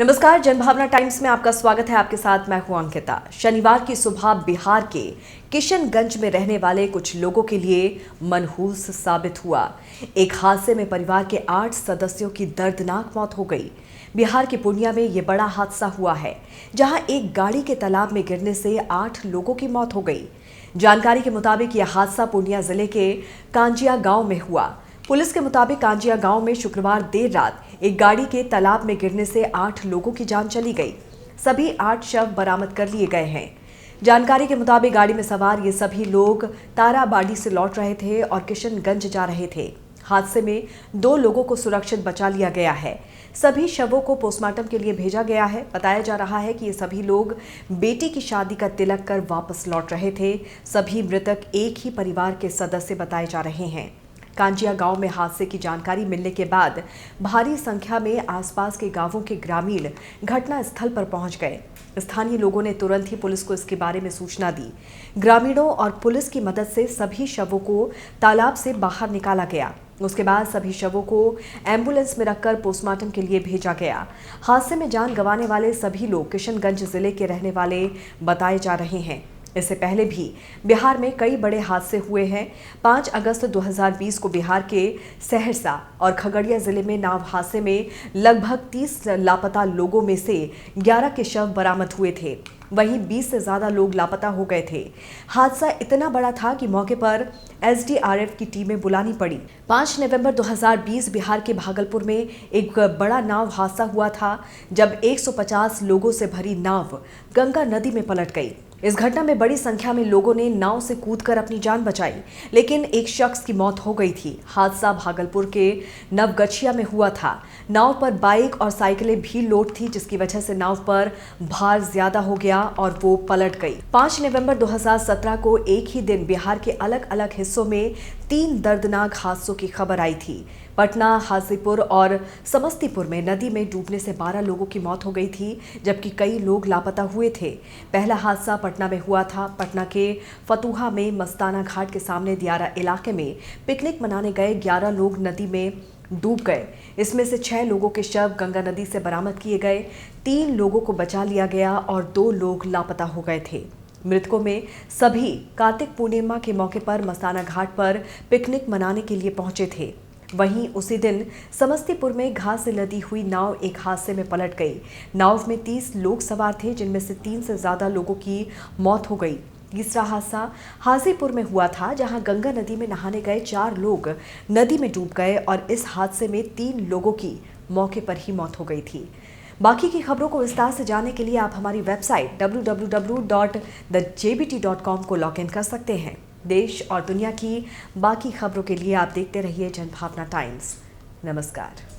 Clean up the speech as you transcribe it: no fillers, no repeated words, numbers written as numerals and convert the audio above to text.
नमस्कार, जनभावना टाइम्स में आपका स्वागत है। आपके साथ मैं हूं अंकिता। शनिवार की सुबह बिहार के किशनगंज में रहने वाले कुछ लोगों के लिए मनहूस साबित हुआ। एक हादसे में परिवार के 8 सदस्यों की दर्दनाक मौत हो गई। बिहार के पूर्णिया में यह बड़ा हादसा हुआ है, जहां एक गाड़ी के तालाब में गिरने से 8 लोगों की मौत हो गई। जानकारी के मुताबिक यह हादसा पूर्णिया जिले के कांजिया गांव में हुआ। पुलिस के मुताबिक कांजिया गांव में शुक्रवार देर रात एक गाड़ी के तालाब में गिरने से 8 लोगों की जान चली गई। सभी 8 शव बरामद कर लिए गए हैं। जानकारी के मुताबिक गाड़ी में सवार ये सभी लोग ताराबाड़ी से लौट रहे थे और किशनगंज जा रहे थे। हादसे में 2 लोगों को सुरक्षित बचा लिया गया है। सभी शवों को पोस्टमार्टम के लिए भेजा गया है। बताया जा रहा है कि ये सभी लोग बेटी की शादी का तिलक कर वापस लौट रहे थे। सभी मृतक एक ही परिवार के सदस्य बताए जा रहे हैं। कांजिया गांव में हादसे की जानकारी मिलने के बाद भारी संख्या में आसपास के गांवों के ग्रामीण घटना स्थल पर पहुंच गए। स्थानीय लोगों ने तुरंत ही पुलिस को इसके बारे में सूचना दी। ग्रामीणों और पुलिस की मदद से सभी शवों को तालाब से बाहर निकाला गया। उसके बाद सभी शवों को एम्बुलेंस में रखकर पोस्टमार्टम के लिए भेजा गया। हादसे में जान गंवाने वाले सभी लोग किशनगंज जिले के रहने वाले बताए जा रहे हैं। इससे पहले भी बिहार में कई बड़े हादसे हुए हैं। 5 अगस्त 2020 को बिहार के सहरसा और खगड़िया जिले में नाव हादसे में लगभग 30 लापता लोगों में से 11 के शव बरामद हुए थे। वहीं 20 से ज्यादा लोग लापता हो गए थे। हादसा इतना बड़ा था कि मौके पर एसडीआरएफ की टीमें बुलानी पड़ी। 5 नवंबर 2020 बिहार के भागलपुर में एक बड़ा नाव हादसा हुआ था, जब 150 लोगों से भरी नाव गंगा नदी में पलट गई। इस घटना में बड़ी संख्या में लोगों ने नाव से कूदकर अपनी जान बचाई, लेकिन एक शख्स की मौत हो गई थी। हादसा भागलपुर के नवगछिया में हुआ था। नाव पर बाइक और साइकिलें भी लोड थी, जिसकी वजह से नाव पर भार ज्यादा हो गया और वो पलट गई। 5 नवंबर 2017 को एक ही दिन बिहार के अलग अलग हिस्सों में 3 दर्दनाक हादसों की खबर आई थी। पटना, हाजीपुर और समस्तीपुर में नदी में डूबने से 12 लोगों की मौत हो गई थी, जबकि कई लोग लापता हुए थे। पहला हादसा पटना में हुआ था। पटना के फतुहा में मस्ताना घाट के सामने दियारा इलाके में पिकनिक मनाने गए 11 लोग नदी में डूब गए। इसमें से 6 लोगों के शव गंगा नदी से बरामद किए गए। 3 लोगों को बचा लिया गया और 2 लोग लापता हो गए थे। मृतकों में सभी कार्तिक पूर्णिमा के मौके पर मस्ताना घाट पर पिकनिक मनाने के लिए पहुंचे थे। वहीं उसी दिन समस्तीपुर में घास से लदी हुई नाव एक हादसे में पलट गई। नाव में 30 लोग सवार थे, जिनमें से 3 से ज्यादा लोगों की मौत हो गई। तीसरा हादसा हाजीपुर में हुआ था, जहां गंगा नदी में नहाने गए 4 लोग नदी में डूब गए और इस हादसे में 3 लोगों की मौके पर ही मौत हो गई थी। बाकी की खबरों को विस्तार से जानने के लिए आप हमारी वेबसाइट www.thejbt.com को लॉग इन कर सकते हैं। देश और दुनिया की बाकी खबरों के लिए आप देखते रहिए जनभावना टाइम्स। नमस्कार।